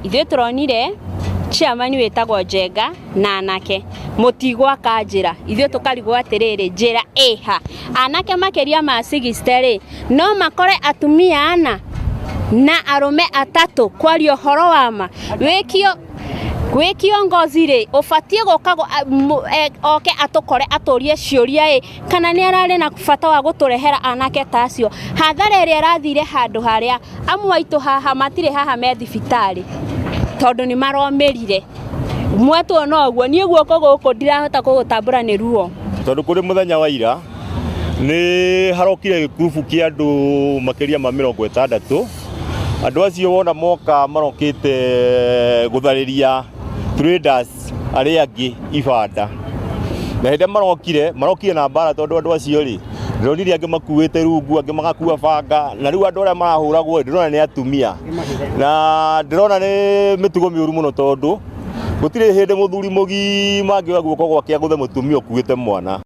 ithuĩ turonire chairman wetagwo Njenga na anake mutigwa kanjira ithuĩ tukarigwo atiriri njira iha anake makeria ma 60 no makore atumia ana na arume atatu kwario horo wama wikio ngozire ufatie gokago oke atukore aturie ciuria kana ni arari na bata wa guturehera anake tacio hathara ĩrĩa rathire handu haria amwe aitu haha matire haha me thibitari tondu ni maromerire mwetu no guo nie guoko guku ndirahota kugutambura ni ruo tondu kuri muthenya wa ira ni harokire gikurubu kia andu makeria ma 60 andu acio wona moka marokite guthariria traders aria angi ibanda na hende marokire na mbara tondu andu acio ri ndonire angi makuite rungu angi magakua banga na riu andu aria marahuragwo ndirona ni atumia na ndirona ni mitugo miuru muno tondu gutire hinde muthuri mugi mangi guoko gwake aguthe mutumia okuite mwana.